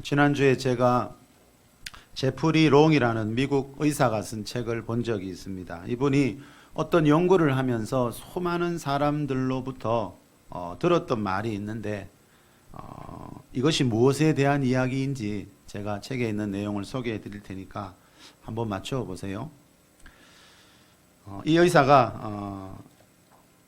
지난주에 제가 제프리 롱이라는 미국 의사가 쓴 책을 본 적이 있습니다. 이분이 어떤 연구를 하면서 수많은 사람들로부터 들었던 말이 있는데 이것이 무엇에 대한 이야기인지 제가 책에 있는 내용을 소개해 드릴 테니까 한번 맞춰 보세요. 이 의사가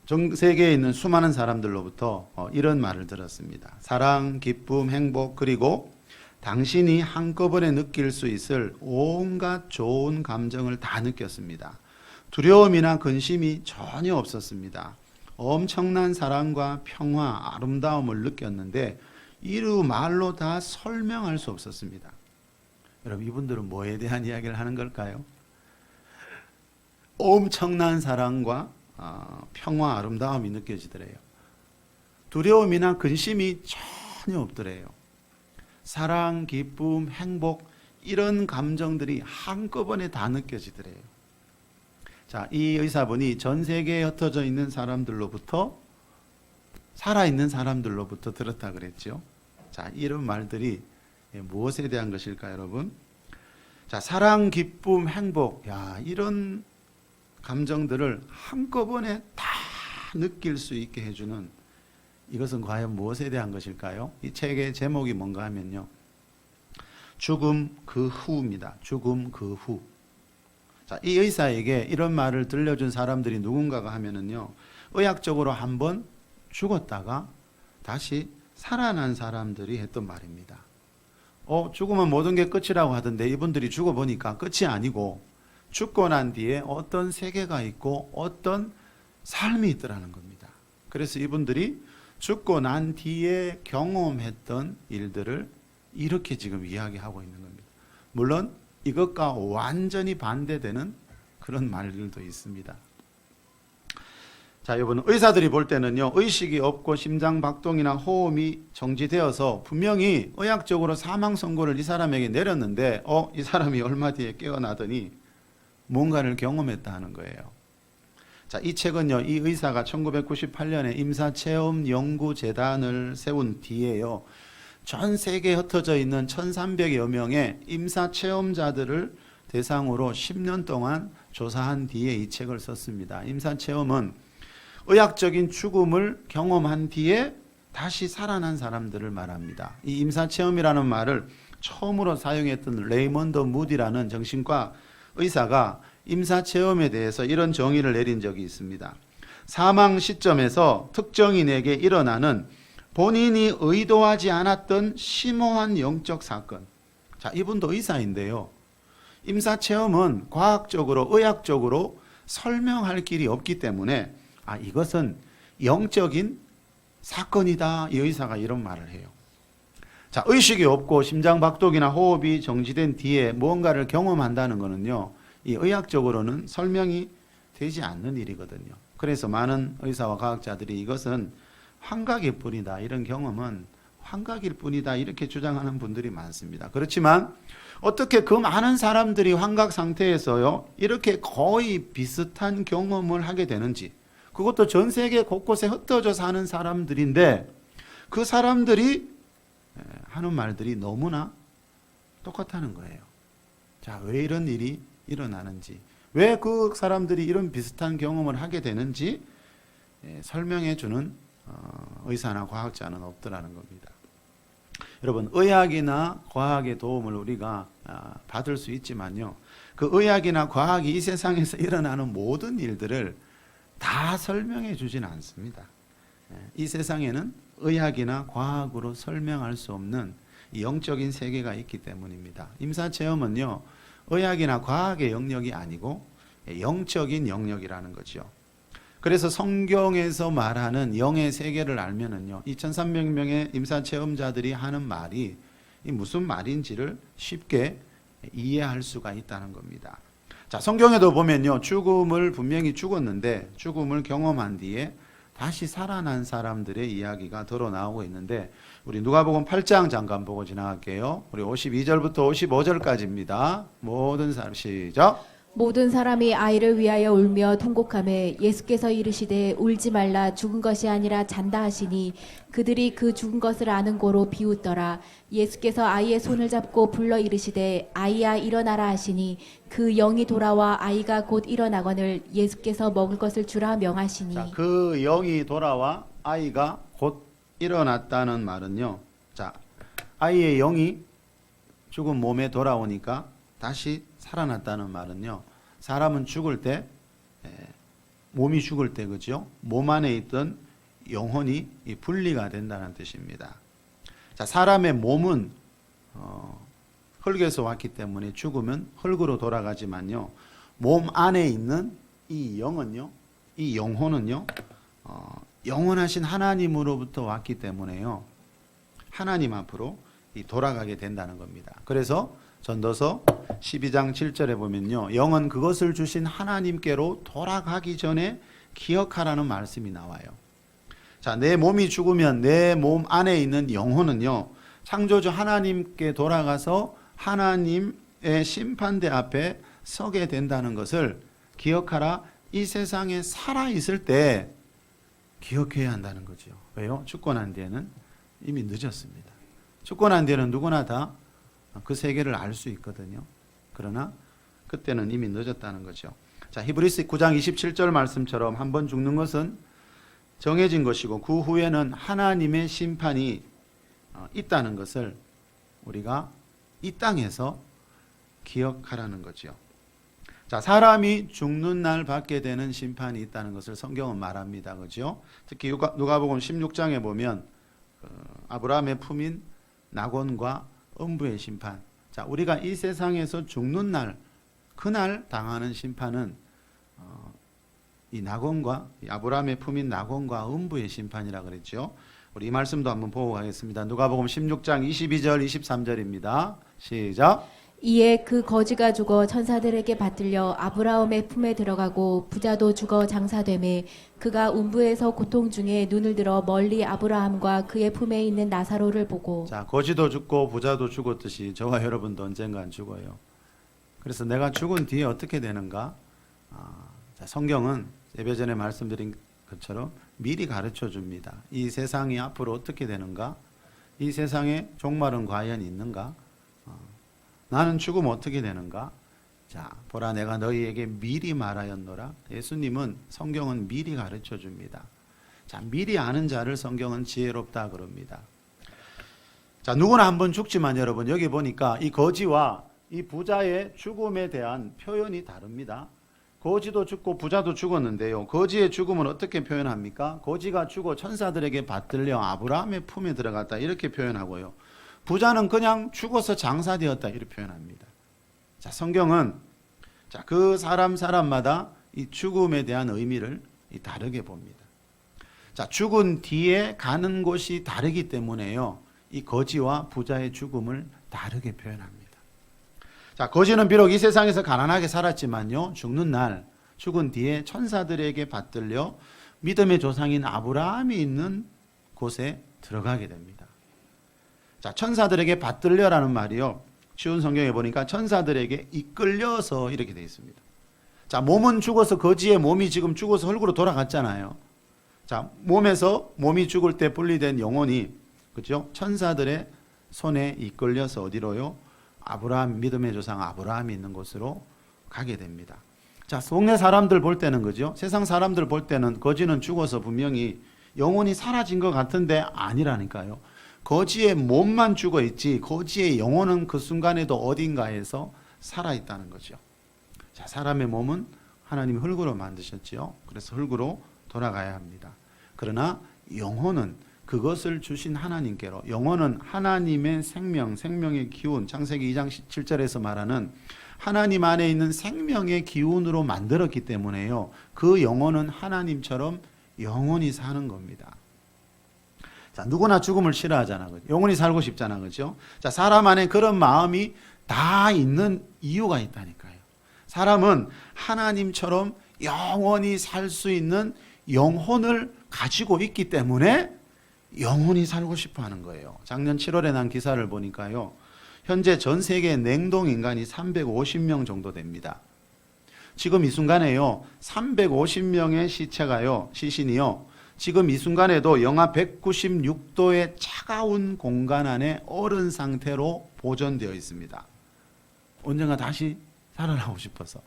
전 세계에 있는 수많은 사람들로부터 이런 말을 들었습니다. 사랑, 기쁨, 행복, 그리고 당신이 한꺼번에 느낄 수 있을 온갖 좋은 감정을 다 느꼈습니다. 두려움이나 근심이 전혀 없었습니다. 엄청난 사랑과 평화, 아름다움을 느꼈는데 이루 말로 다 설명할 수 없었습니다. 여러분, 이분들은 뭐에 대한 이야기를 하는 걸까요? 엄청난 사랑과 평화, 아름다움이 느껴지더래요. 두려움이나 근심이 전혀 없더래요. 사랑, 기쁨, 행복 이런 감정들이 한꺼번에 다 느껴지더래요. 자, 이 의사분이 전 세계에 흩어져 있는 사람들로부터 살아있는 사람들로부터 들었다 그랬죠. 자, 이런 말들이 무엇에 대한 것일까요, 여러분? 자, 사랑, 기쁨, 행복, 이런 감정들을 한꺼번에 다 느낄 수 있게 해주는 이것은 과연 무엇에 대한 것일까요? 이 책의 제목이 뭔가 하면요, 죽음 그 후입니다. 죽음 그 후. 자, 이 의사에게 이런 말을 들려준 사람들이 누군가가 하면은요, 의학적으로 한번 죽었다가 다시 살아난 사람들이 했던 말입니다. 죽으면 모든 게 끝이라고 하던데 이분들이 죽어보니까 끝이 아니고 죽고 난 뒤에 어떤 세계가 있고 어떤 삶이 있더라는 겁니다. 그래서 이분들이 죽고 난 뒤에 경험했던 일들을 이렇게 지금 이야기하고 있는 겁니다. 물론 이것과 완전히 반대되는 그런 말들도 있습니다. 자, 여러분, 의사들이 볼 때는요, 의식이 없고 심장 박동이나 호흡이 정지되어서 분명히 의학적으로 사망 선고를 이 사람에게 내렸는데 이 사람이 얼마 뒤에 깨어나더니 뭔가를 경험했다 하는 거예요. 자, 이 책은요, 이 의사가 1998년에 임사체험연구재단을 세운 뒤에요, 전 세계에 흩어져 있는 1300여 명의 임사체험자들을 대상으로 10년 동안 조사한 뒤에 이 책을 썼습니다. 임사체험은 의학적인 죽음을 경험한 뒤에 다시 살아난 사람들을 말합니다. 이 임사체험이라는 말을 처음으로 사용했던 레이먼드 무디라는 정신과 의사가 임사체험에 대해서 이런 정의를 내린 적이 있습니다. 사망 시점에서 특정인에게 일어나는 본인이 의도하지 않았던 심오한 영적 사건. 자, 이분도 의사인데요, 임사체험은 과학적으로, 의학적으로 설명할 길이 없기 때문에 이것은 영적인 사건이다, 이 의사가 이런 말을 해요. 자, 의식이 없고 심장박동이나 호흡이 정지된 뒤에 무언가를 경험한다는 것은요, 이 의학적으로는 설명이 되지 않는 일이거든요. 그래서 많은 의사와 과학자들이 이것은 환각일 뿐이다, 이런 경험은 환각일 뿐이다, 이렇게 주장하는 분들이 많습니다. 그렇지만 어떻게 그 많은 사람들이 환각 상태에서요, 이렇게 거의 비슷한 경험을 하게 되는지, 그것도 전 세계 곳곳에 흩어져 사는 사람들인데 그 사람들이 하는 말들이 너무나 똑같다는 거예요. 자, 왜 이런 일이 일어나는지, 왜 그 사람들이 이런 비슷한 경험을 하게 되는지 설명해 주는 의사나 과학자는 없더라는 겁니다. 여러분, 의학이나 과학의 도움을 우리가 받을 수 있지만요, 그 의학이나 과학이 이 세상에서 일어나는 모든 일들을 다 설명해 주진 않습니다. 이 세상에는 의학이나 과학으로 설명할 수 없는 영적인 세계가 있기 때문입니다. 임사체험은요, 의학이나 과학의 영역이 아니고 영적인 영역이라는 거죠. 그래서 성경에서 말하는 영의 세계를 알면은요, 2,300명의 임사체험자들이 하는 말이 무슨 말인지를 쉽게 이해할 수가 있다는 겁니다. 자, 성경에도 보면요, 죽음을 분명히 죽었는데 죽음을 경험한 뒤에 다시 살아난 사람들의 이야기가 드러나오고 있는데, 우리 누가복음 8장 잠깐 보고 지나갈게요. 우리 52절부터 55절까지입니다. 모든 사람 시작. 모든 사람이 아이를 위하여 울며 통곡하매 예수께서 이르시되 울지 말라 죽은 것이 아니라 잔다 하시니 그들이 그 죽은 것을 아는 고로 비웃더라. 예수께서 아이의 손을 잡고 불러 이르시되 아이야 일어나라 하시니 그 영이 돌아와 아이가 곧 일어나거늘 예수께서 먹을 것을 주라 명하시니. 자, 그 영이 돌아와 아이가 곧 일어났다는 말은요. 자, 아이의 영이 죽은 몸에 돌아오니까 다시 살아났다는 말은요. 사람은 죽을 때, 몸이 죽을 때, 그죠? 몸 안에 있던 영혼이 분리가 된다는 뜻입니다. 자, 사람의 몸은 흙에서 왔기 때문에 죽으면 흙으로 돌아가지만요. 몸 안에 있는 이 영은요, 이 영혼은요, 영원하신 하나님으로부터 왔기 때문에요. 하나님 앞으로 돌아가게 된다는 겁니다. 그래서 전도서 12장 7절에 보면요. 영은 그것을 주신 하나님께로 돌아가기 전에 기억하라는 말씀이 나와요. 자, 내 몸이 죽으면 내 몸 안에 있는 영혼은요. 창조주 하나님께 돌아가서 하나님의 심판대 앞에 서게 된다는 것을 기억하라. 이 세상에 살아있을 때 기억해야 한다는 거죠. 왜요? 죽고 난 뒤에는 이미 늦었습니다. 죽고 난 뒤에는 누구나 다 그 세계를 알 수 있거든요. 그러나 그때는 이미 늦었다는 거죠. 자, 히브리서 9장 27절 말씀처럼 한 번 죽는 것은 정해진 것이고 그 후에는 하나님의 심판이 있다는 것을 우리가 이 땅에서 기억하라는 거죠. 자, 사람이 죽는 날 받게 되는 심판이 있다는 것을 성경은 말합니다. 그죠? 특히 누가복음 16장에 보면 아브라함의 품인 낙원과 음부의 심판. 자, 우리가 이 세상에서 죽는 날, 그날 당하는 심판은 이 낙원과 이 아브라함의 품인 낙원과 음부의 심판이라 그랬죠. 우리 이 말씀도 한번 보고 가겠습니다. 누가복음 16장 22절 23절입니다. 시작. 이에 그 거지가 죽어 천사들에게 받들려 아브라함의 품에 들어가고 부자도 죽어 장사되매 그가 음부에서 고통 중에 눈을 들어 멀리 아브라함과 그의 품에 있는 나사로를 보고. 자, 거지도 죽고 부자도 죽었듯이 저와 여러분도 언젠간 죽어요. 그래서 내가 죽은 뒤에 어떻게 되는가? 자, 성경은 예배 전에 말씀드린 것처럼 미리 가르쳐 줍니다. 이 세상이 앞으로 어떻게 되는가? 이 세상에 종말은 과연 있는가? 나는 죽으면 어떻게 되는가? 자, 보라 내가 너희에게 미리 말하였노라. 예수님은 성경은 미리 가르쳐 줍니다. 자, 미리 아는 자를 성경은 지혜롭다 그럽니다. 자, 누구나 한번 죽지만 여러분 여기 보니까 이 거지와 이 부자의 죽음에 대한 표현이 다릅니다. 거지도 죽고 부자도 죽었는데요. 거지의 죽음은 어떻게 표현합니까? 거지가 죽어 천사들에게 받들려 아브라함의 품에 들어갔다 이렇게 표현하고요. 부자는 그냥 죽어서 장사되었다 이렇게 표현합니다. 자, 성경은 자, 그 사람마다 이 죽음에 대한 의미를 다르게 봅니다. 자, 죽은 뒤에 가는 곳이 다르기 때문에요. 이 거지와 부자의 죽음을 다르게 표현합니다. 자, 거지는 비록 이 세상에서 가난하게 살았지만요. 죽는 날, 죽은 뒤에 천사들에게 받들려 믿음의 조상인 아브라함이 있는 곳에 들어가게 됩니다. 자, 천사들에게 받들려라는 말이요. 쉬운 성경에 보니까 천사들에게 이끌려서 이렇게 되어 있습니다. 자, 몸은 죽어서 거지의 몸이 지금 죽어서 흙으로 돌아갔잖아요. 자, 몸이 죽을 때 분리된 영혼이 그죠? 천사들의 손에 이끌려서 어디로요? 아브라함 믿음의 조상 아브라함이 있는 곳으로 가게 됩니다. 자, 동네 사람들 볼 때는 그죠? 세상 사람들 볼 때는 거지는 죽어서 분명히 영혼이 사라진 것 같은데 아니라니까요. 거지의 몸만 죽어 있지 거지의 영혼은 그 순간에도 어딘가에서 살아 있다는 거죠. 자, 사람의 몸은 하나님이 흙으로 만드셨지요. 그래서 흙으로 돌아가야 합니다. 그러나 영혼은 그것을 주신 하나님께로, 영혼은 하나님의 생명, 생명의 기운, 창세기 2장 7절에서 말하는 하나님 안에 있는 생명의 기운으로 만들었기 때문에요. 그 영혼은 하나님처럼 영원히 사는 겁니다. 자, 누구나 죽음을 싫어하잖아. 그죠? 영원히 살고 싶잖아. 그죠? 자, 사람 안에 그런 마음이 다 있는 이유가 있다니까요. 사람은 하나님처럼 영원히 살 수 있는 영혼을 가지고 있기 때문에 영원히 살고 싶어 하는 거예요. 작년 7월에 난 기사를 보니까요. 현재 전 세계 냉동 인간이 350명 정도 됩니다. 지금 이 순간에요. 350명의 시체가요. 시신이요. 지금 이 순간에도 영하 196도의 차가운 공간 안에 얼은 상태로 보존되어 있습니다. 언젠가 다시 살아나고 싶어서.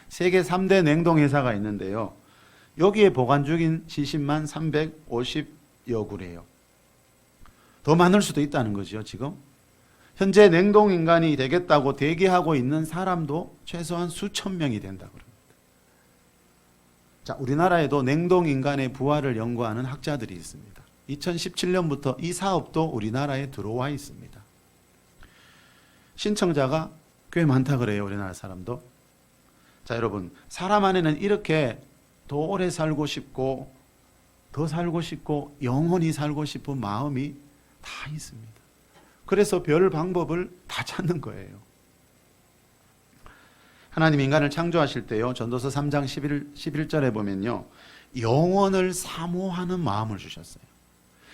세계 3대 냉동회사가 있는데요. 여기에 보관 중인 시신만 350여 구래요. 더 많을 수도 있다는 거죠, 지금. 현재 냉동인간이 되겠다고 대기하고 있는 사람도 최소한 수천 명이 된다고 합니다. 자, 우리나라에도 냉동인간의 부활을 연구하는 학자들이 있습니다. 2017년부터 이 사업도 우리나라에 들어와 있습니다. 신청자가 꽤 많다 그래요, 우리나라 사람도. 자, 여러분, 사람 안에는 이렇게 더 오래 살고 싶고 더 살고 싶고 영원히 살고 싶은 마음이 다 있습니다. 그래서 별 방법을 다 찾는 거예요. 하나님 인간을 창조하실 때요, 전도서 3장 11절에 보면요, 영혼을 사모하는 마음을 주셨어요.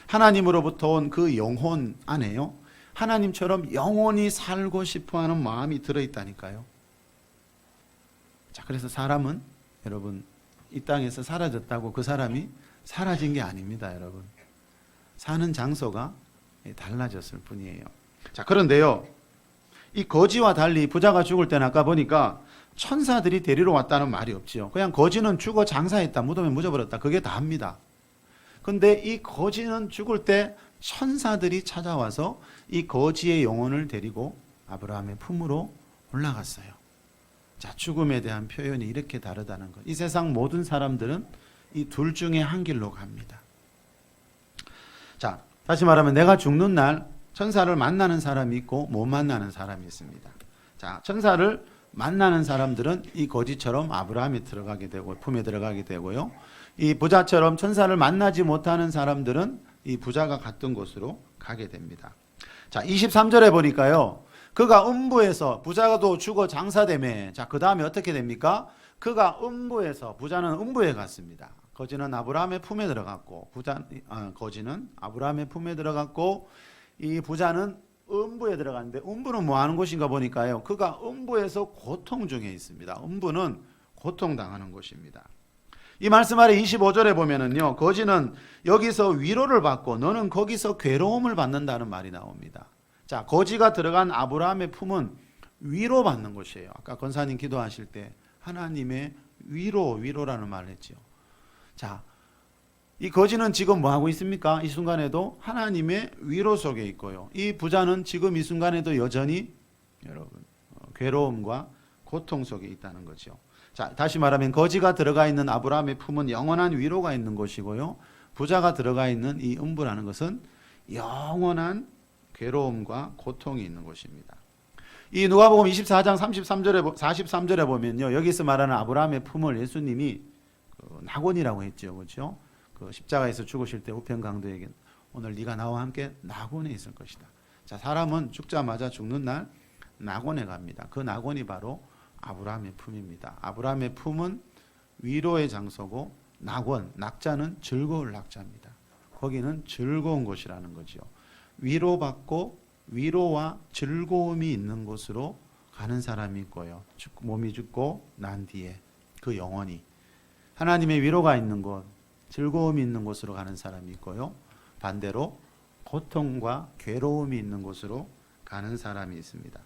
하나님으로부터 온 그 영혼 안에요, 하나님처럼 영원히 살고 싶어하는 마음이 들어있다니까요. 자, 그래서 사람은 여러분 이 땅에서 사라졌다고 그 사람이 사라진 게 아닙니다, 여러분. 사는 장소가 달라졌을 뿐이에요. 자, 그런데요, 이 거지와 달리 부자가 죽을 때는 아까 보니까 천사들이 데리러 왔다는 말이 없지요. 그냥 거지는 죽어 장사했다, 무덤에 묻어버렸다, 그게 다입니다. 근데 이 거지는 죽을 때 천사들이 찾아와서 이 거지의 영혼을 데리고 아브라함의 품으로 올라갔어요. 자, 죽음에 대한 표현이 이렇게 다르다는 것. 이 세상 모든 사람들은 이 둘 중에 한 길로 갑니다. 자, 다시 말하면 내가 죽는 날 천사를 만나는 사람이 있고 못 만나는 사람이 있습니다. 자, 천사를 만나는 사람들은 이 거지처럼 아브라함이 들어가게 되고 품에 들어가게 되고요. 이 부자처럼 천사를 만나지 못하는 사람들은 이 부자가 갔던 곳으로 가게 됩니다. 자, 23절에 보니까요, 그가 음부에서, 부자도 죽어 장사되매, 자, 그 다음에 어떻게 됩니까? 그가 음부에서, 부자는 음부에 갔습니다. 거지는 아브라함의 품에 들어갔고, 거지는 아브라함의 품에 들어갔고, 이 부자는 음부에 들어갔는데, 음부는 뭐 하는 곳인가 보니까요, 그가 음부에서 고통 중에 있습니다. 음부는 고통당하는 곳입니다. 이 말씀 아래 25절에 보면은요, 거지는 여기서 위로를 받고 너는 거기서 괴로움을 받는다는 말이 나옵니다. 자, 거지가 들어간 아브라함의 품은 위로받는 곳이에요. 아까 권사님 기도하실 때 하나님의 위로라는 말을 했죠. 자, 이 거지는 지금 뭐 하고 있습니까? 이 순간에도 하나님의 위로 속에 있고요. 이 부자는 지금 이 순간에도 여전히 여러분 괴로움과 고통 속에 있다는 거죠. 자, 다시 말하면 거지가 들어가 있는 아브라함의 품은 영원한 위로가 있는 곳이고요. 부자가 들어가 있는 이 음부라는 것은 영원한 괴로움과 고통이 있는 곳입니다. 이 누가복음 24장 43절에 보면요, 여기서 말하는 아브라함의 품을 예수님이 낙원이라고 했죠, 그렇죠? 그 십자가에서 죽으실 때 우편 강도에게 오늘 네가 나와 함께 낙원에 있을 것이다. 자, 사람은 죽자마자 죽는 날 낙원에 갑니다. 그 낙원이 바로 아브라함의 품입니다. 아브라함의 품은 위로의 장소고 낙자는 즐거울 낙자입니다. 거기는 즐거운 곳이라는 거죠. 위로받고 위로와 즐거움이 있는 곳으로 가는 사람이 있고요. 몸이 죽고 난 뒤에 그 영혼이 하나님의 위로가 있는 곳, 즐거움이 있는 곳으로 가는 사람이 있고요. 반대로 고통과 괴로움이 있는 곳으로 가는 사람이 있습니다.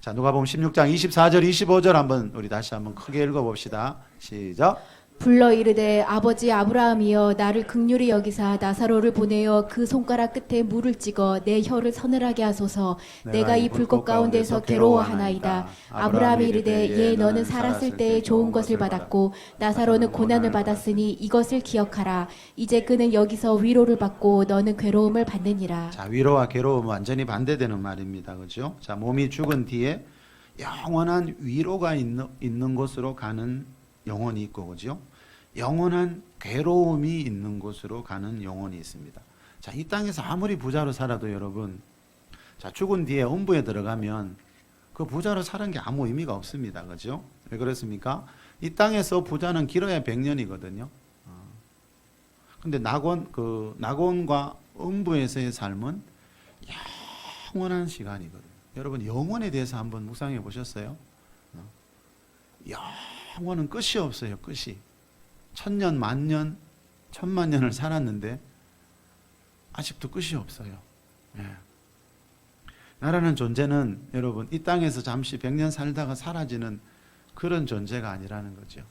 자, 누가복음 16장 24절 25절 한번 우리 다시 한번 크게 읽어봅시다. 시작. 불러 이르되 아버지 아브라함이여 나를 긍휼히 여기사 나사로를 보내어 그 손가락 끝에 물을 찍어 내 혀를 서늘하게 하소서. 내가 이 불꽃 가운데서 괴로워하나이다. 아브라함이 이르되 예 너는 살았을 때에 좋은 것을 받았고 나사로는 고난을 받았으니 이것을 기억하라. 이제 그는 여기서 위로를 받고 너는 괴로움을 받느니라. 자, 위로와 괴로움은 완전히 반대되는 말입니다. 그렇죠? 자, 몸이 죽은 뒤에 영원한 위로가 있는 곳으로 가는 영혼이 있고, 그죠? 영원한 괴로움이 있는 곳으로 가는 영혼이 있습니다. 자, 이 땅에서 아무리 부자로 살아도 여러분, 자, 죽은 뒤에 음부에 들어가면 그 부자로 사는 게 아무 의미가 없습니다. 그죠? 왜 그렇습니까? 이 땅에서 부자는 길어야 100년이거든요. 근데 낙원과 음부에서의 삶은 영원한 시간이거든요. 여러분, 영혼에 대해서 한번 묵상해 보셨어요? 영원은 끝이 없어요. 끝이. 천년, 만년, 천만년을 살았는데 아직도 끝이 없어요. 예. 나라는 존재는 여러분 이 땅에서 잠시 100년 살다가 사라지는 그런 존재가 아니라는 거죠.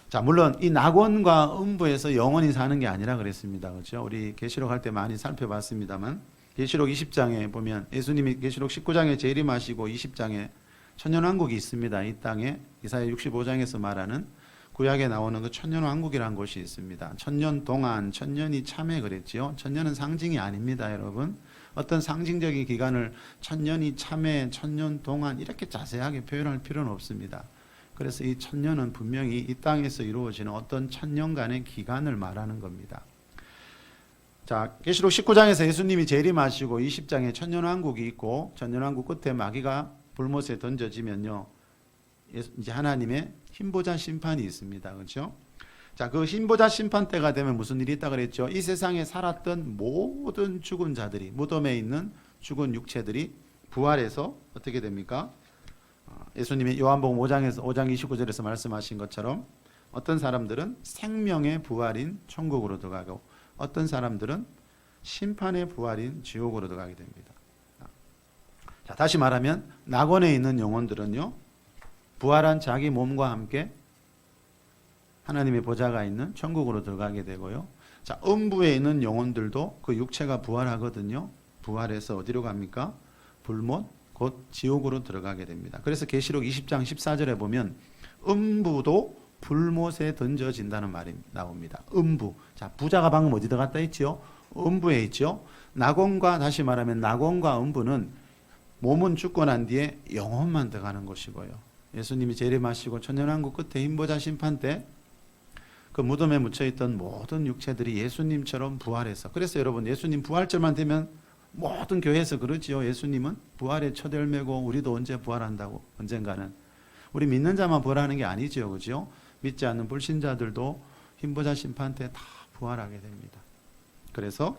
자, 물론 이 낙원과 음부에서 영원히 사는 게 아니라 그랬습니다. 그렇죠? 우리 계시록 할 때 많이 살펴봤습니다만 계시록 20장에 보면 예수님이 계시록 19장에 재림하시고 20장에 천년왕국이 있습니다. 이 땅에 이사야 65장에서 말하는 구약에 나오는 그 천년왕국이라는 곳이 있습니다. 천년 동안, 천년이 참에 그랬지요. 천년은 상징이 아닙니다, 여러분. 어떤 상징적인 기간을 천년이 참에, 천년 동안 이렇게 자세하게 표현할 필요는 없습니다. 그래서 이 천년은 분명히 이 땅에서 이루어지는 어떤 천년간의 기간을 말하는 겁니다. 자, 계시록 19장에서 예수님이 재림하시고 20장에 천년왕국이 있고 천년왕국 끝에 마귀가 불못에 던져지면요, 이제 하나님의 흰보자 심판이 있습니다. 그렇죠? 자, 그 흰보자 심판 때가 되면 무슨 일이 있다 그랬죠? 이 세상에 살았던 모든 죽은 자들이, 무덤에 있는 죽은 육체들이 부활해서 어떻게 됩니까? 예수님이 요한복음 5장 29절에서 말씀하신 것처럼 어떤 사람들은 생명의 부활인 천국으로 들어가고 어떤 사람들은 심판의 부활인 지옥으로 들어가게 됩니다. 자, 다시 말하면 낙원에 있는 영혼들은요, 부활한 자기 몸과 함께 하나님의 보좌가 있는 천국으로 들어가게 되고요. 자, 음부에 있는 영혼들도 그 육체가 부활하거든요. 부활해서 어디로 갑니까? 불못, 곧 지옥으로 들어가게 됩니다. 그래서 계시록 20장 14절에 보면 음부도 불못에 던져진다는 말이 나옵니다. 음부. 자, 부자가 방금 어디 들어갔다 있죠? 음부에 있죠. 낙원과, 다시 말하면 낙원과 음부는 몸은 죽고 난 뒤에 영혼만 들어가는 것이고요. 예수님이 재림하시고 천년왕국 끝에 흰보자 심판 때 그 무덤에 묻혀있던 모든 육체들이 예수님처럼 부활해서, 그래서 여러분 예수님 부활절만 되면 모든 교회에서 그러지요. 예수님은 부활의 첫 열매고 우리도 언제 부활한다고, 언젠가는. 우리 믿는 자만 부활하는 게 아니지요. 그죠? 믿지 않는 불신자들도 흰보자 심판 때 다 부활하게 됩니다. 그래서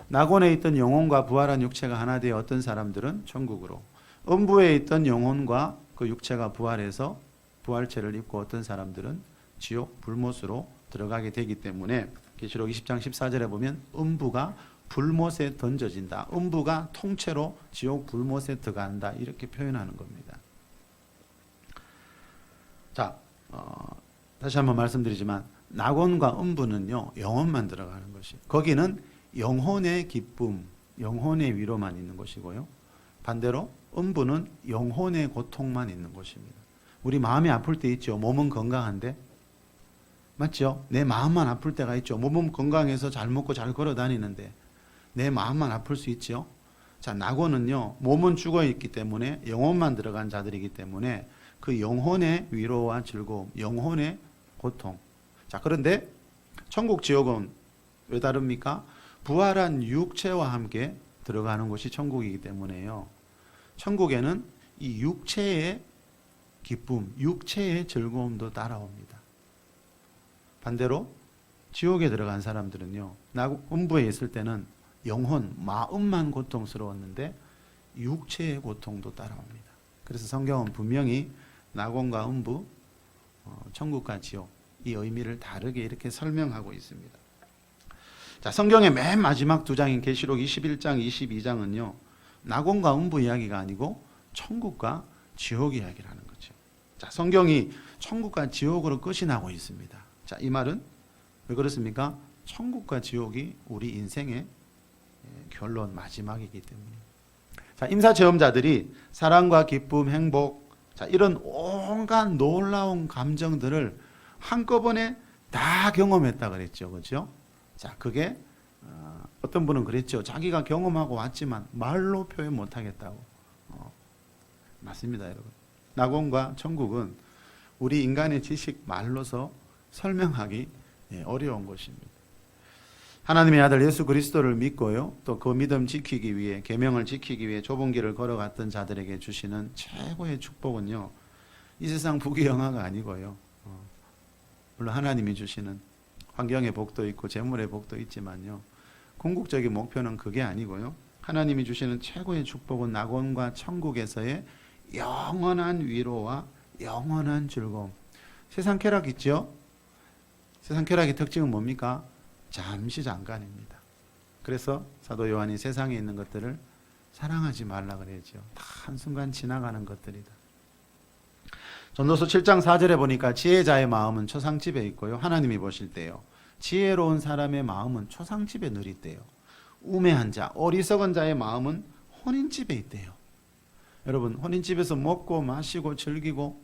낙원에 있던 영혼과 부활한 육체가 하나 되어 어떤 사람들은 천국으로, 음부에 있던 영혼과 그 육체가 부활해서 부활체를 입고 어떤 사람들은 지옥 불못으로 들어가게 되기 때문에 계시록 20장 14절에 보면 음부가 불못에 던져진다. 음부가 통째로 지옥 불못에 들어간다. 이렇게 표현하는 겁니다. 자, 다시 한번 말씀드리지만 낙원과 음부는요, 영혼만 들어가는 것이, 거기는 영혼의 기쁨, 영혼의 위로만 있는 것이고요. 반대로 음부는 영혼의 고통만 있는 것입니다. 우리 마음이 아플 때 있죠. 몸은 건강한데, 맞죠? 내 마음만 아플 때가 있죠. 몸은 건강해서 잘 먹고 잘 걸어 다니는데 내 마음만 아플 수 있죠. 자, 낙원은요, 몸은 죽어 있기 때문에 영혼만 들어간 자들이기 때문에 그 영혼의 위로와 즐거움, 영혼의 고통. 자, 그런데 천국 지옥은 왜 다릅니까? 부활한 육체와 함께 들어가는 곳이 천국이기 때문에요. 천국에는 이 육체의 기쁨, 육체의 즐거움도 따라옵니다. 반대로 지옥에 들어간 사람들은요, 음부에 있을 때는 영혼, 마음만 고통스러웠는데 육체의 고통도 따라옵니다. 그래서 성경은 분명히 낙원과 음부, 천국과 지옥, 이 의미를 다르게 이렇게 설명하고 있습니다. 자, 성경의 맨 마지막 두 장인 계시록 21장, 22장은요, 낙원과 음부 이야기가 아니고 천국과 지옥 이야기라는 거죠. 자, 성경이 천국과 지옥으로 끝이 나고 있습니다. 자, 이 말은 왜 그렇습니까? 천국과 지옥이 우리 인생의 결론, 마지막이기 때문에. 자, 임사체험자들이 사랑과 기쁨, 행복, 자, 이런 온갖 놀라운 감정들을 한꺼번에 다 경험했다 그랬죠. 그렇죠? 자, 그게 어떤 분은 그랬죠. 자기가 경험하고 왔지만 말로 표현 못 하겠다고. 맞습니다, 여러분. 낙원과 천국은 우리 인간의 지식 말로서 설명하기 어려운 것입니다. 하나님의 아들 예수 그리스도를 믿고요, 또 그 믿음 지키기 위해, 계명을 지키기 위해 좁은 길을 걸어갔던 자들에게 주시는 최고의 축복은요, 이 세상 부귀영화가 아니고요, 물론 하나님이 주시는 환경의 복도 있고 재물의 복도 있지만요, 궁극적인 목표는 그게 아니고요, 하나님이 주시는 최고의 축복은 낙원과 천국에서의 영원한 위로와 영원한 즐거움. 세상 쾌락 있죠? 세상 쾌락의 특징은 뭡니까? 잠시 잠깐입니다. 그래서 사도 요한이 세상에 있는 것들을 사랑하지 말라 그랬죠. 다 한순간 지나가는 것들이다. 전도서 7장 4절에 보니까 지혜자의 마음은 초상집에 있고요. 하나님이 보실 때요. 지혜로운 사람의 마음은 초상집에 늘 있대요. 우매한 자, 어리석은 자의 마음은 혼인집에 있대요. 여러분, 혼인집에서 먹고 마시고 즐기고,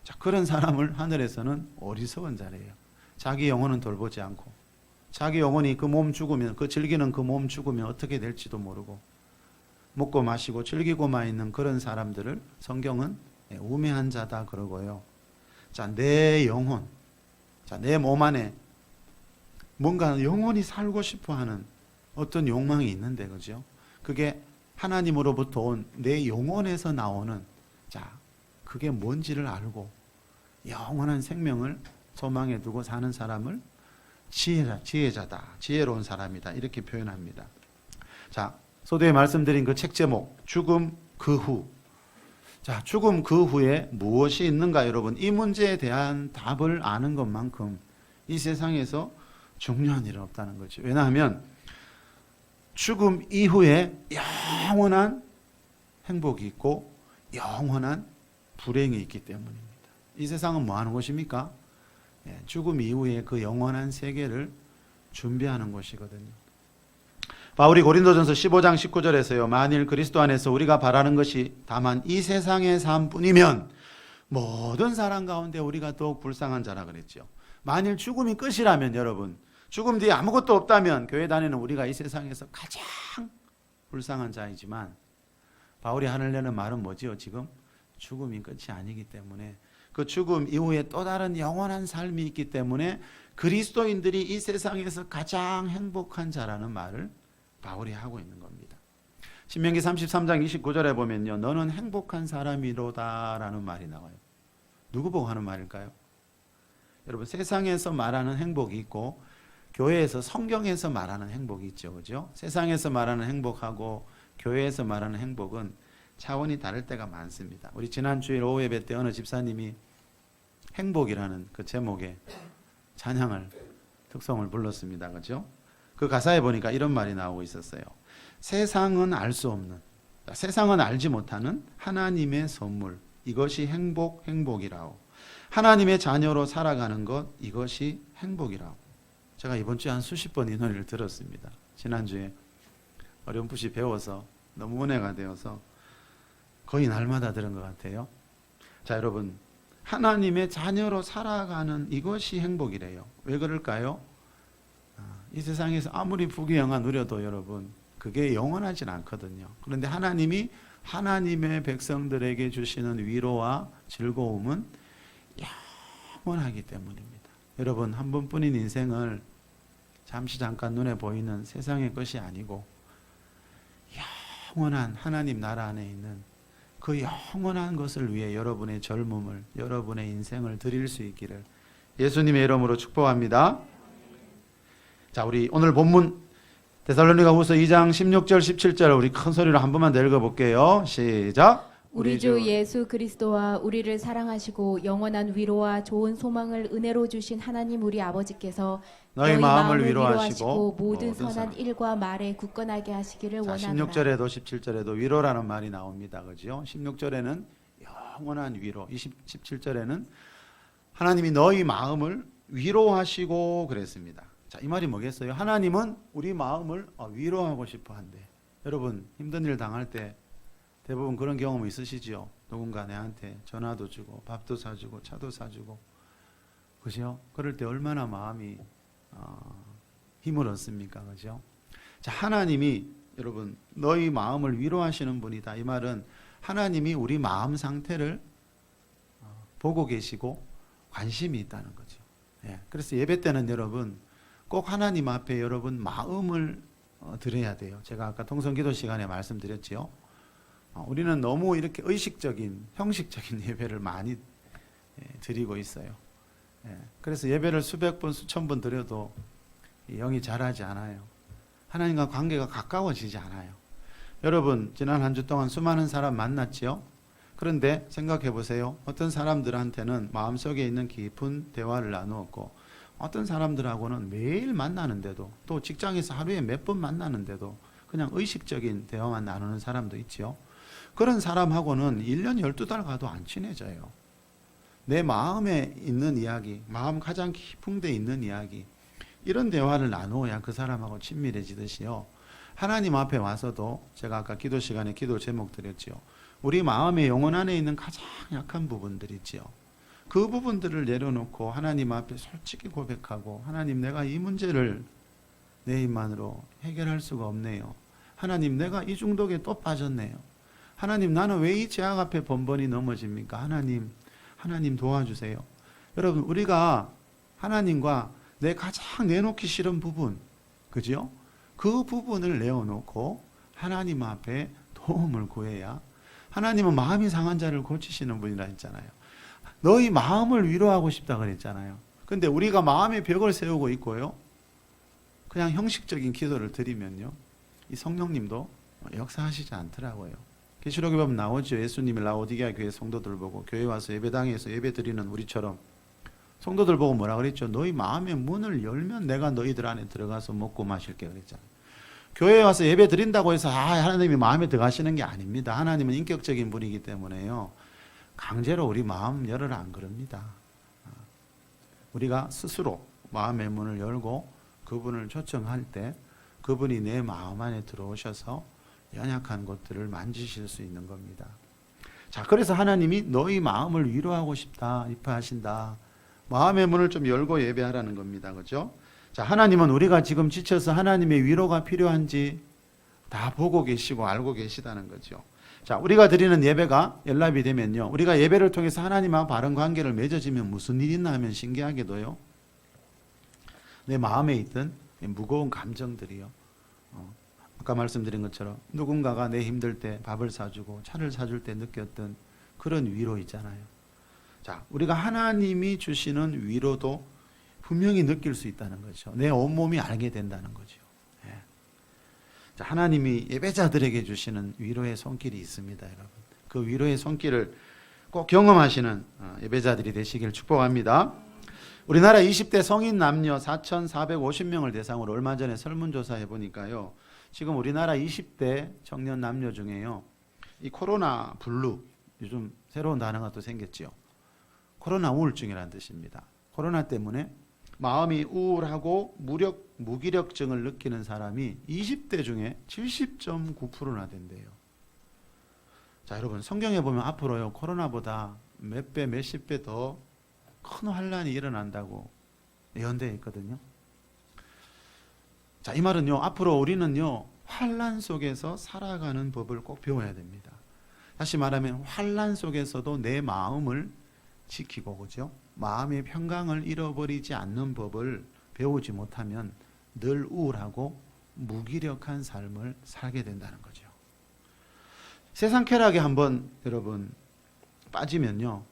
자, 그런 사람을 하늘에서는 어리석은 자래요. 자기 영혼은 돌보지 않고, 자기 영혼이 그 몸 죽으면, 그 즐기는 그 몸 죽으면 어떻게 될지도 모르고, 먹고 마시고 즐기고만 있는 그런 사람들을 성경은 우매한 자다 그러고요. 자, 내 영혼, 자, 내 몸 안에 뭔가 영원히 살고 싶어 하는 어떤 욕망이 있는데, 그죠? 그게 하나님으로부터 온 내 영혼에서 나오는, 자, 그게 뭔지를 알고 영원한 생명을 소망에 두고 사는 사람을 지혜자다, 지혜로운 사람이다, 이렇게 표현합니다. 자, 소도에 말씀드린 그 책 제목, 죽음 그 후. 자, 죽음 그 후에 무엇이 있는가, 여러분? 이 문제에 대한 답을 아는 것만큼 이 세상에서 중요한 일은 없다는 거죠. 왜냐하면 죽음 이후에 영원한 행복이 있고 영원한 불행이 있기 때문입니다. 이 세상은 뭐 하는 곳입니까? 죽음 이후에 그 영원한 세계를 준비하는 곳이거든요. 바울이 고린도전서 15장 19절에서요. 만일 그리스도 안에서 우리가 바라는 것이 다만 이 세상의 삶뿐이면 모든 사람 가운데 우리가 더욱 불쌍한 자라 그랬죠. 만일 죽음이 끝이라면, 여러분, 죽음 뒤에 아무것도 없다면 교회 다니는 우리가 이 세상에서 가장 불쌍한 자이지만, 바울이 하려는 말은 뭐지요? 지금 죽음이 끝이 아니기 때문에, 그 죽음 이후에 또 다른 영원한 삶이 있기 때문에 그리스도인들이 이 세상에서 가장 행복한 자라는 말을 바울이 하고 있는 겁니다. 신명기 33장 29절에 보면요, 너는 행복한 사람이로다 라는 말이 나와요. 누구 보고 하는 말일까요? 여러분, 세상에서 말하는 행복이 있고 교회에서, 성경에서 말하는 행복이 있죠, 그죠? 세상에서 말하는 행복하고 교회에서 말하는 행복은 차원이 다를 때가 많습니다. 우리 지난 주일 오후 예배 때 어느 집사님이 행복이라는 그 제목의 찬양을, 특송을 불렀습니다, 그죠? 그 가사에 보니까 이런 말이 나오고 있었어요. 세상은 알 수 없는, 세상은 알지 못하는 하나님의 선물, 이것이 행복이라오. 하나님의 자녀로 살아가는 것, 이것이 행복이라오. 제가 이번 주에 한 수십 번 이 노래를 들었습니다. 지난주에 어렴풋이 배워서 너무 은혜가 되어서 거의 날마다 들은 것 같아요. 자, 여러분, 하나님의 자녀로 살아가는 이것이 행복이래요. 왜 그럴까요? 이 세상에서 아무리 부귀영화 누려도 여러분, 그게 영원하진 않거든요. 그런데 하나님이 하나님의 백성들에게 주시는 위로와 즐거움은 영원하기 때문입니다. 여러분, 한 번뿐인 인생을 잠시 잠깐 눈에 보이는 세상의 것이 아니고 영원한 하나님 나라 안에 있는 그 영원한 것을 위해 여러분의 젊음을, 여러분의 인생을 드릴 수 있기를 예수님의 이름으로 축복합니다. 자, 우리 오늘 본문 데살로니가후서 2장 16절 17절 우리 큰 소리로 한 번만 더 읽어볼게요. 시작. 우리 주 예수 그리스도와 우리를 사랑하시고 영원한 위로와 좋은 소망을 은혜로 주신 하나님 우리 아버지께서 너희 마음을 위로하시고 모든 선한 일과 말에 굳건하게 하시기를 자, 원하노라. 16절에도 17절에도 위로라는 말이 나옵니다. 그죠? 16절에는 영원한 위로, 17절에는 하나님이 너희 마음을 위로하시고 그랬습니다. 자, 이 말이 뭐겠어요? 하나님은 우리 마음을 위로하고 싶어 한대. 여러분, 힘든 일 당할 때 대부분 그런 경험 있으시죠? 누군가 내한테 전화도 주고 밥도 사주고 차도 사주고, 그죠? 그럴 때 얼마나 마음이 힘을 얻습니까? 그죠? 자, 하나님이 여러분 너희 마음을 위로하시는 분이다. 이 말은 하나님이 우리 마음 상태를 보고 계시고 관심이 있다는 거죠. 예, 그래서 예배 때는 여러분 꼭 하나님 앞에 여러분 마음을 드려야 돼요. 제가 아까 통성기도 시간에 말씀드렸지요. 우리는 너무 이렇게 의식적인, 형식적인 예배를 많이 드리고 있어요. 그래서 예배를 수백 번, 수천 번 드려도 영이 자라지 않아요. 하나님과 관계가 가까워지지 않아요. 여러분, 지난 한 주 동안 수많은 사람 만났지요? 그런데 생각해 보세요. 어떤 사람들한테는 마음속에 있는 깊은 대화를 나누었고 어떤 사람들하고는 매일 만나는데도 또 직장에서 하루에 몇 번 만나는데도 그냥 의식적인 대화만 나누는 사람도 있지요. 그런 사람하고는 1년 12달 가도 안 친해져요. 내 마음에 있는 이야기, 마음 가장 깊은 데 있는 이야기, 이런 대화를 나누어야 그 사람하고 친밀해지듯이요. 하나님 앞에 와서도 제가 아까 기도 시간에 기도 제목 드렸지요. 우리 마음의 영혼 안에 있는 가장 약한 부분들 있지요. 그 부분들을 내려놓고 하나님 앞에 솔직히 고백하고, 하나님, 내가 이 문제를 내 힘만으로 해결할 수가 없네요. 하나님, 내가 이 중독에 또 빠졌네요. 하나님, 나는 왜 이 죄악 앞에 번번이 넘어집니까? 하나님 도와주세요. 여러분, 우리가 하나님과 내 가장 내놓기 싫은 부분, 그죠? 그 부분을 내어놓고 하나님 앞에 도움을 구해야, 하나님은 마음이 상한 자를 고치시는 분이라 했잖아요. 너희 마음을 위로하고 싶다 그랬잖아요. 근데 우리가 마음의 벽을 세우고 있고요, 그냥 형식적인 기도를 드리면요, 이 성령님도 역사하시지 않더라고요. 계시록에 보면 나오죠. 예수님이 라오디게아 교회 성도들 보고 교회 와서 예배당에서 예배 드리는 우리처럼 성도들 보고 뭐라 그랬죠? 너희 마음의 문을 열면 내가 너희들 안에 들어가서 먹고 마실게 그랬잖아요. 교회에 와서 예배 드린다고 해서 하나님이 마음에 들어가시는 게 아닙니다. 하나님은 인격적인 분이기 때문에요, 강제로 우리 마음 열으라 안 그럽니다. 우리가 스스로 마음의 문을 열고 그분을 초청할 때 그분이 내 마음 안에 들어오셔서 연약한 것들을 만지실 수 있는 겁니다. 자, 그래서 하나님이 너희 마음을 위로하고 싶다, 이뻐하신다. 마음의 문을 좀 열고 예배하라는 겁니다. 그죠? 자, 하나님은 우리가 지금 지쳐서 하나님의 위로가 필요한지 다 보고 계시고 알고 계시다는 거죠. 자, 우리가 드리는 예배가 연락이 되면요, 우리가 예배를 통해서 하나님하고 바른 관계를 맺어지면 무슨 일이 있나 하면 신기하게도요, 내 마음에 있던 무거운 감정들이요, 아까 말씀드린 것처럼 누군가가 내 힘들 때 밥을 사주고 차를 사줄 때 느꼈던 그런 위로 있잖아요. 자, 우리가 하나님이 주시는 위로도 분명히 느낄 수 있다는 거죠. 내 온몸이 알게 된다는 거죠. 예. 자, 하나님이 예배자들에게 주시는 위로의 손길이 있습니다, 여러분. 그 위로의 손길을 꼭 경험하시는 예배자들이 되시길 축복합니다. 우리나라 20대 성인 남녀 4,450명을 대상으로 얼마 전에 설문조사해 보니까요, 지금 우리나라 20대 청년 남녀 중에요, 이 코로나 블루, 요즘 새로운 단어가 또 생겼죠. 코로나 우울증이라는 뜻입니다. 코로나 때문에 마음이 우울하고 무기력증을 느끼는 사람이 20대 중에 70.9%나 된대요. 자, 여러분, 성경에 보면 앞으로요, 코로나보다 몇 배, 몇십 배 더 큰 환란이 일어난다고 예언되어 있거든요. 자, 이 말은요, 앞으로 우리는요, 환란 속에서 살아가는 법을 꼭 배워야 됩니다. 다시 말하면 환란 속에서도 내 마음을 지키고, 그죠? 마음의 평강을 잃어버리지 않는 법을 배우지 못하면 늘 우울하고 무기력한 삶을 살게 된다는 거죠. 세상 쾌락에 한번 여러분 빠지면요,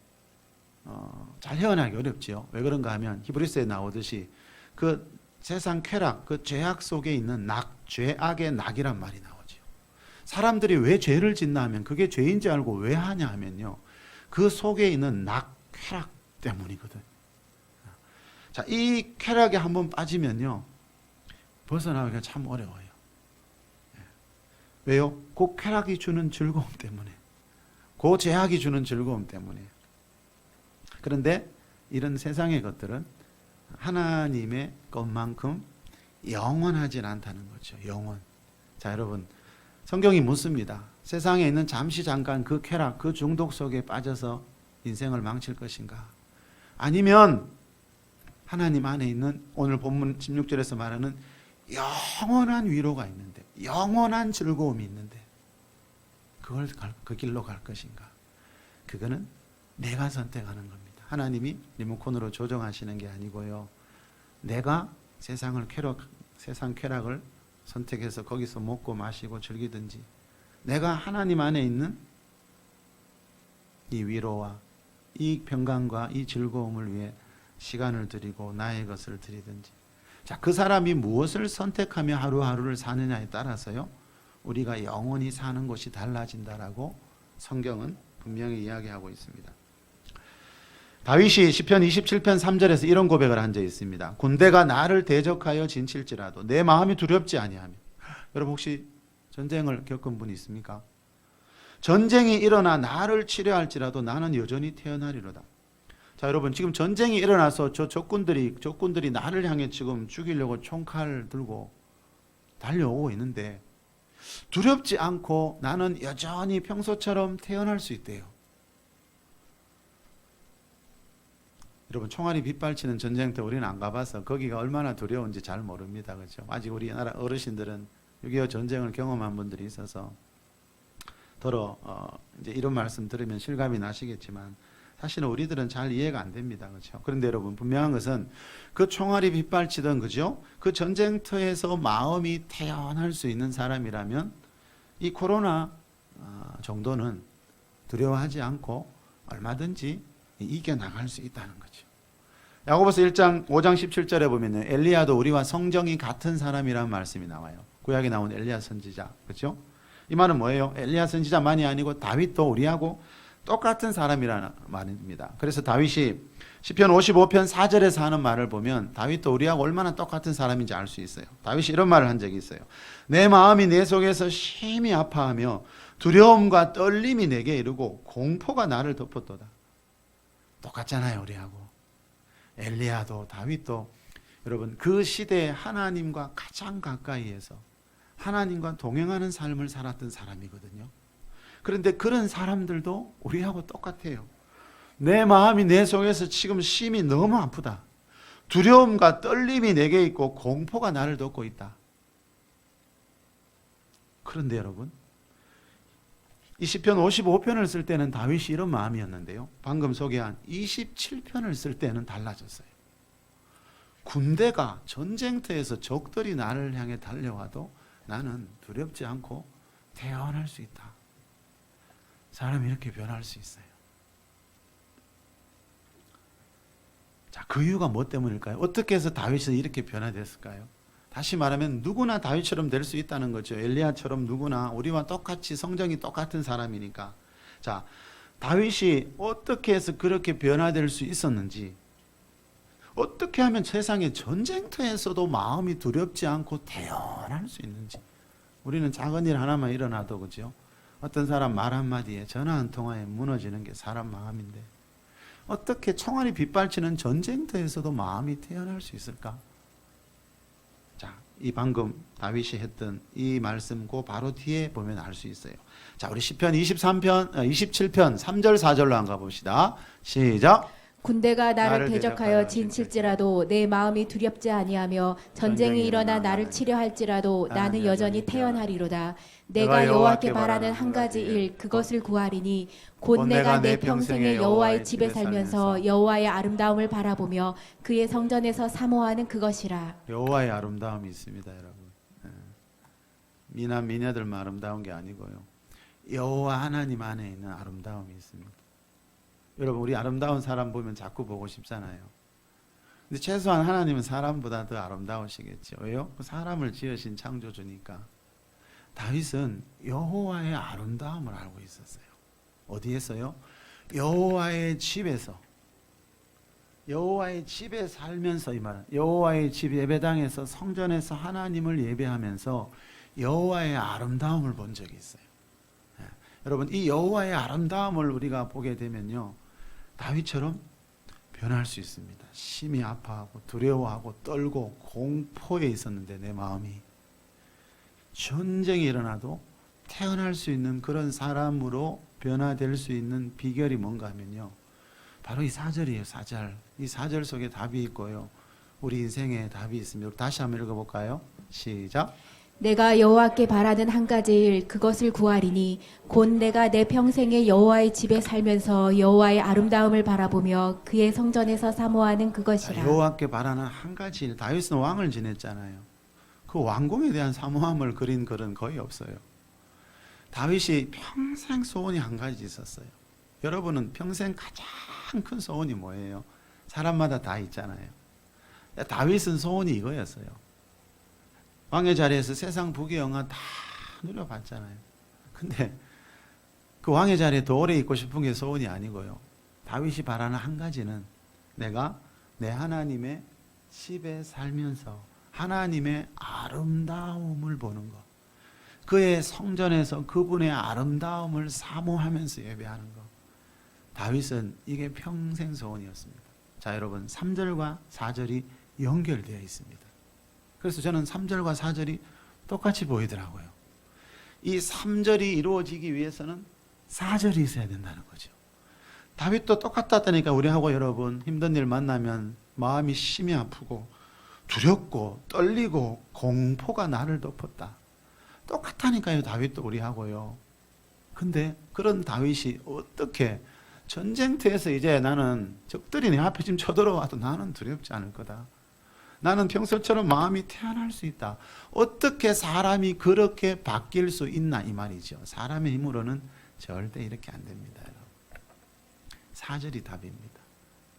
잘 헤어나기 어렵지요. 왜 그런가 하면 히브리서에 나오듯이 그 세상 쾌락, 그 죄악 속에 있는 죄악의 낙이란 말이 나오죠. 사람들이 왜 죄를 짓나 하면 그게 죄인지 알고 왜 하냐 하면요, 그 속에 있는 쾌락 때문이거든. 자, 이 쾌락에 한번 빠지면요, 벗어나기가 참 어려워요. 왜요? 그 쾌락이 주는 즐거움 때문에, 그 죄악이 주는 즐거움 때문에. 그런데 이런 세상의 것들은 하나님의 것만큼 영원하진 않다는 거죠. 영원. 자, 여러분, 성경이 묻습니다. 세상에 있는 잠시 잠깐 그 쾌락, 그 중독 속에 빠져서 인생을 망칠 것인가? 아니면 하나님 안에 있는 오늘 본문 16절에서 말하는 영원한 위로가 있는데, 영원한 즐거움이 있는데 그 길로 갈 것인가? 그거는 내가 선택하는 겁니다. 하나님이 리모컨으로 조정하시는 게 아니고요, 내가 세상 쾌락을 선택해서 거기서 먹고 마시고 즐기든지, 내가 하나님 안에 있는 이 위로와 이 평강과 이 즐거움을 위해 시간을 드리고 나의 것을 드리든지, 자, 그 사람이 무엇을 선택하며 하루하루를 사느냐에 따라서요, 우리가 영원히 사는 것이 달라진다라고 성경은 분명히 이야기하고 있습니다. 다윗이 시편 27편 3절에서 이런 고백을 한 적이 있습니다. 군대가 나를 대적하여 진칠지라도 내 마음이 두렵지 아니하며. 여러분 혹시 전쟁을 겪은 분이 있습니까? 전쟁이 일어나 나를 치려할지라도 나는 여전히 태어나리로다. 자, 여러분 지금 전쟁이 일어나서 적군들이 나를 향해 지금 죽이려고 총칼 들고 달려오고 있는데 두렵지 않고 나는 여전히 평소처럼 태어날 수 있대요. 여러분 총알이 빗발치는 전쟁터 우리는 안 가봐서 거기가 얼마나 두려운지 잘 모릅니다. 그렇죠? 아직 우리나라 어르신들은 6.25 전쟁을 경험한 분들이 있어서 더러 이제 이런 말씀 들으면 실감이 나시겠지만 사실은 우리들은 잘 이해가 안 됩니다. 그렇죠? 그런데 여러분 분명한 것은 그 총알이 빗발치던 그죠? 그 전쟁터에서 마음이 태어날 수 있는 사람이라면 이 코로나 정도는 두려워하지 않고 얼마든지 이겨나갈 수 있다는 거죠. 야고보서 1장 5장 17절에 보면 엘리야도 우리와 성정이 같은 사람이라는 말씀이 나와요. 구약에 나온 엘리야 선지자. 그렇죠? 이 말은 뭐예요? 엘리야 선지자만이 아니고 다윗도 우리하고 똑같은 사람이라는 말입니다. 그래서 다윗이 시편 55편 4절에서 하는 말을 보면 다윗도 우리하고 얼마나 똑같은 사람인지 알 수 있어요. 다윗이 이런 말을 한 적이 있어요. 내 마음이 내 속에서 심히 아파하며 두려움과 떨림이 내게 이르고 공포가 나를 덮었도다. 똑같잖아요, 우리하고. 엘리야도 다윗도 여러분 그 시대에 하나님과 가장 가까이에서 하나님과 동행하는 삶을 살았던 사람이거든요. 그런데 그런 사람들도 우리하고 똑같아요. 내 마음이 내 속에서 지금 심히 너무 아프다. 두려움과 떨림이 내게 있고 공포가 나를 덮고 있다. 그런데 여러분 이 시편 55편을 쓸 때는 다윗이 이런 마음이었는데요. 방금 소개한 27편을 쓸 때는 달라졌어요. 군대가 전쟁터에서 적들이 나를 향해 달려와도 나는 두렵지 않고 태어날 수 있다. 사람이 이렇게 변할 수 있어요. 자, 그 이유가 뭐 때문일까요? 어떻게 해서 다윗이 이렇게 변화됐을까요? 다시 말하면 누구나 다윗처럼 될 수 있다는 거죠. 엘리야처럼 누구나 우리와 똑같이 성정이 똑같은 사람이니까. 자, 다윗이 어떻게 해서 그렇게 변화될 수 있었는지, 어떻게 하면 세상의 전쟁터에서도 마음이 두렵지 않고 태어날 수 있는지. 우리는 작은 일 하나만 일어나도 그죠? 어떤 사람 말 한마디에 전화 한 통화에 무너지는 게 사람 마음인데 어떻게 총알이 빗발치는 전쟁터에서도 마음이 태어날 수 있을까? 자, 이 방금 다윗이 했던 이 말씀 그 바로 뒤에 보면 알 수 있어요. 자, 우리 시편 27편 3절 4절로 한가 봅시다. 시작. 군대가 나를 대적하여 진칠지라도 내 마음이 두렵지 아니하며 전쟁이 일어나 나를 치려 할지라도 나는 여전히 태어나리로다. 내가 여호와께 바라는 한 가지 일 그것을 구하리니 곧 내가 내 평생에 여호와의 집에 살면서 여호와의 아름다움을 바라보며 그의 성전에서 사모하는 그것이라. 여호와의 아름다움이 있습니다, 여러분. 미남 미녀들만 아름다운 게 아니고요. 여호와 하나님 안에 있는 아름다움이 있습니다. 여러분 우리 아름다운 사람 보면 자꾸 보고 싶잖아요. 근데 최소한 하나님은 사람보다 더 아름다우시겠죠. 왜요? 사람을 지으신 창조주니까. 다윗은 여호와의 아름다움을 알고 있었어요. 어디에서요? 여호와의 집에서. 여호와의 집에 살면서 이 말은 여호와의 집 예배당에서 성전에서 하나님을 예배하면서 여호와의 아름다움을 본 적이 있어요. 여러분 이 여호와의 아름다움을 우리가 보게 되면요. 다윗처럼 변할 수 있습니다. 심히 아파하고 두려워하고 떨고 공포에 있었는데 내 마음이 전쟁이 일어나도 태어날 수 있는 그런 사람으로 변화될 수 있는 비결이 뭔가 하면요. 바로 이 4절이에요. 4절. 이 4절 속에 답이 있고요. 우리 인생에 답이 있습니다. 다시 한번 읽어볼까요? 시작. 내가 여호와께 바라는 한 가지 일 그것을 구하리니 곧 내가 내 평생에 여호와의 집에 살면서 여호와의 아름다움을 바라보며 그의 성전에서 사모하는 그것이라. 여호와께 바라는 한 가지 일. 다윗은 왕을 지냈잖아요. 그 왕궁에 대한 사모함을 그린 글은 거의 없어요. 다윗이 평생 소원이 한 가지 있었어요. 여러분은 평생 가장 큰 소원이 뭐예요? 사람마다 다 있잖아요. 다윗은 소원이 이거였어요. 왕의 자리에서 세상 부귀영화 다 누려봤잖아요. 근데 그 왕의 자리에 더 오래 있고 싶은 게 소원이 아니고요. 다윗이 바라는 한 가지는 내가 내 하나님의 집에 살면서 하나님의 아름다움을 보는 것, 그의 성전에서 그분의 아름다움을 사모하면서 예배하는 것. 다윗은 이게 평생 소원이었습니다. 자, 여러분 3절과 4절이 연결되어 있습니다. 그래서 저는 3절과 4절이 똑같이 보이더라고요. 이 3절이 이루어지기 위해서는 4절이 있어야 된다는 거죠. 다윗도 똑같다니까. 우리하고 여러분 힘든 일 만나면 마음이 심히 아프고 두렵고 떨리고 공포가 나를 덮었다. 똑같다니까요. 다윗도 우리하고요. 근데 그런 다윗이 어떻게 전쟁터에서 이제 나는 적들이 내 앞에 지금 쳐들어와도 나는 두렵지 않을 거다. 나는 평소처럼 마음이 태어날 수 있다. 어떻게 사람이 그렇게 바뀔 수 있나 이 말이죠. 사람의 힘으로는 절대 이렇게 안 됩니다. 4절이 답입니다.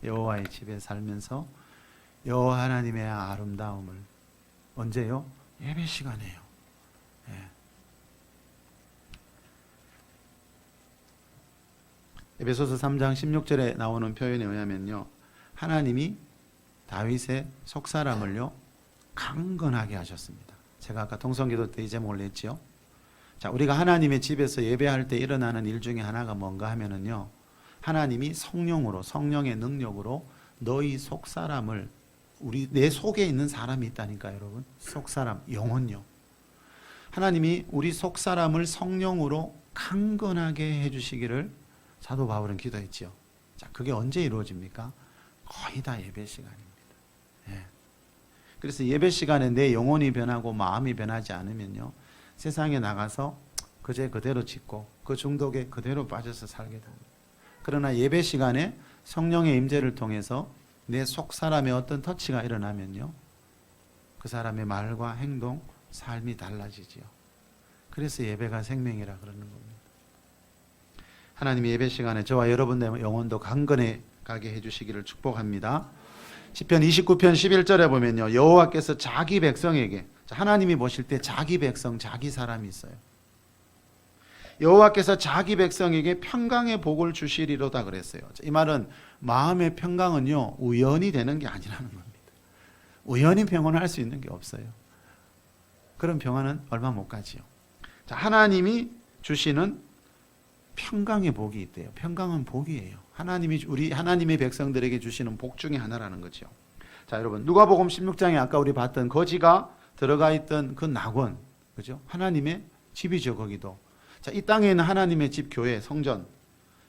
여호와의 집에 살면서 여호와 하나님의 아름다움을 언제요? 예배 시간에요. 예. 에베소서 3장 16절에 나오는 표현에 의하면요, 하나님이 다윗의 속사람을요 강건하게 하셨습니다. 제가 아까 통성기도 때 이 제목을 냈죠. 자, 우리가 하나님의 집에서 예배할 때 일어나는 일 중에 하나가 뭔가 하면은요, 하나님이 성령으로, 성령의 능력으로 너희 속사람을, 내 속에 있는 사람이 있다니까요, 여러분. 속사람, 영혼요. 하나님이 우리 속사람을 성령으로 강건하게 해주시기를 사도 바울은 기도했죠. 자, 그게 언제 이루어집니까? 거의 다 예배 시간입니다. 예. 그래서 예배 시간에 내 영혼이 변하고 마음이 변하지 않으면요, 세상에 나가서 그제 그대로 짓고 그 중독에 그대로 빠져서 살게 됩니다. 그러나 예배 시간에 성령의 임재를 통해서 내 속 사람의 어떤 터치가 일어나면요, 그 사람의 말과 행동, 삶이 달라지지요. 그래서 예배가 생명이라 그러는 겁니다. 하나님이 예배 시간에 저와 여러분의 영혼도 강건해 가게 해주시기를 축복합니다. 시편 29편 11절에 보면요, 여호와께서 자기 백성에게, 하나님이 보실 때 자기 백성, 자기 사람이 있어요. 여호와께서 자기 백성에게 평강의 복을 주시리로다 그랬어요. 이 말은 마음의 평강은요, 우연히 되는 게 아니라는 겁니다. 우연히 평안할 수 있는 게 없어요. 그런 평안은 얼마 못 가지요. 자, 하나님이 주시는 평강의 복이 있대요. 평강은 복이에요. 하나님이 우리 하나님의 백성들에게 주시는 복 중에 하나라는 거죠. 자, 여러분 누가복음 16장에 아까 우리 봤던 거지가 들어가 있던 그 낙원, 그죠? 하나님의 집이죠, 거기도. 자, 이 땅에 있는 하나님의 집, 교회, 성전.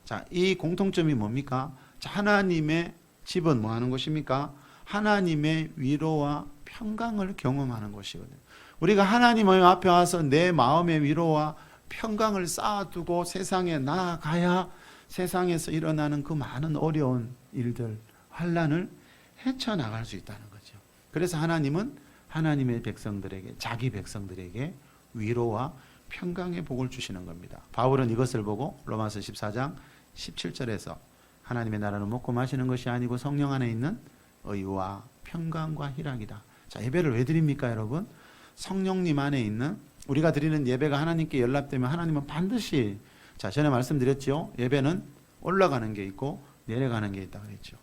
자, 이 공통점이 뭡니까? 자, 하나님의 집은 뭐 하는 곳입니까? 하나님의 위로와 평강을 경험하는 곳이거든요. 우리가 하나님 앞에 와서 내 마음의 위로와 평강을 쌓아두고 세상에 나아가야 세상에서 일어나는 그 많은 어려운 일들, 환난을 헤쳐나갈 수 있다는 거죠. 그래서 하나님은 하나님의 백성들에게, 자기 백성들에게 위로와 평강의 복을 주시는 겁니다. 바울은 이것을 보고 로마서 14장 17절에서 하나님의 나라는 먹고 마시는 것이 아니고 성령 안에 있는 의와 평강과 희락이다. 자, 예배를 왜 드립니까, 여러분? 성령님 안에 있는, 우리가 드리는 예배가 하나님께 연락되면 하나님은 반드시, 자, 전에 말씀드렸죠. 예배는 올라가는 게 있고 내려가는 게 있다고 그랬죠.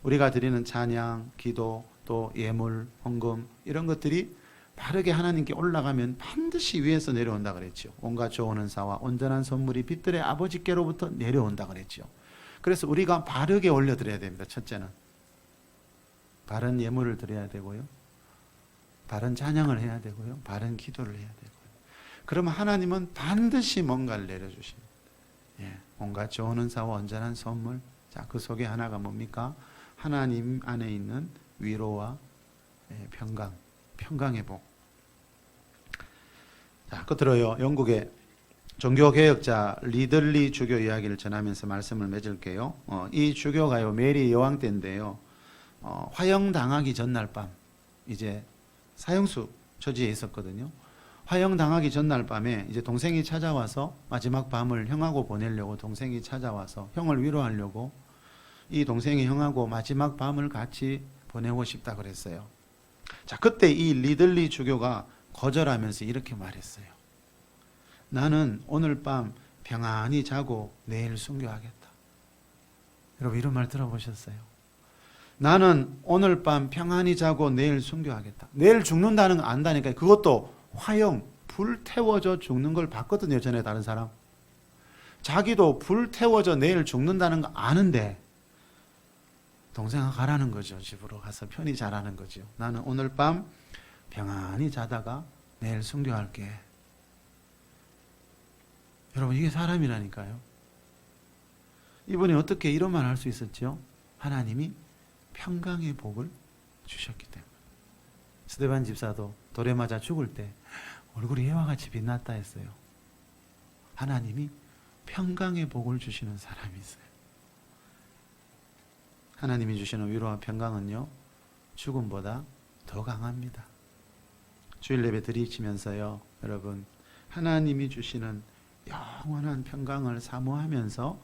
우리가 드리는 찬양, 기도, 또 예물, 헌금 이런 것들이 바르게 하나님께 올라가면 반드시 위에서 내려온다 그랬죠. 온갖 좋은 은사와 온전한 선물이 빛들의 아버지께로부터 내려온다 그랬죠. 그래서 우리가 바르게 올려드려야 됩니다. 첫째는 바른 예물을 드려야 되고요, 바른 찬양을 해야 되고요, 바른 기도를 해야 되고요. 그러면 하나님은 반드시 뭔가를 내려주십니다. 예, 온갖 좋은 은사와 온전한 선물. 자, 그 속에 하나가 뭡니까? 하나님 안에 있는 위로와 평강, 평강의 복. 자, 끝으로요, 영국의 종교개혁자 리들리 주교 이야기를 전하면서 말씀을 맺을게요. 이 주교가요, 메리 여왕 때인데요, 화형당하기 전날 밤, 이제 사형수 처지에 있었거든요. 화형당하기 전날 밤에 이제 동생이 찾아와서 마지막 밤을 형하고 보내려고, 동생이 찾아와서 형을 위로하려고 이 동생이 형하고 마지막 밤을 같이 보내고 싶다 그랬어요. 자, 그때 이 리들리 주교가 거절하면서 이렇게 말했어요. 나는 오늘 밤 평안히 자고 내일 순교하겠다. 여러분 이런 말 들어보셨어요? 나는 오늘 밤 평안히 자고 내일 순교하겠다. 내일 죽는다는 거 안다니까. 그것도 화형, 불 태워져 죽는 걸 봤거든요. 전에 다른 사람. 자기도 불 태워져 내일 죽는다는 거 아는데 동생아 가라는 거죠. 집으로 가서 편히 자라는 거죠. 나는 오늘 밤 평안히 자다가 내일 순교할게. 여러분 이게 사람이라니까요. 이분이 어떻게 이런 말 할 수 있었죠? 하나님이 평강의 복을 주셨기 때문에. 스데반 집사도 돌에 맞아 죽을 때 얼굴이 해와 같이 빛났다 했어요. 하나님이 평강의 복을 주시는 사람이 있어요. 하나님이 주시는 위로와 평강은요, 죽음보다 더 강합니다. 주일 예배 드리시면서요, 여러분, 하나님이 주시는 영원한 평강을 사모하면서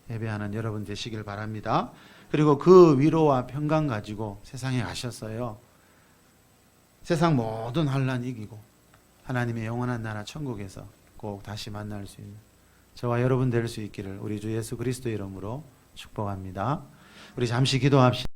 예배하는 여러분 되시길 바랍니다. 그리고 그 위로와 평강 가지고 세상에 가셨어요. 세상 모든 환난 이기고 하나님의 영원한 나라 천국에서 꼭 다시 만날 수 있는 저와 여러분 될 수 있기를 우리 주 예수 그리스도의 이름으로 축복합니다. 우리 잠시 기도합시다.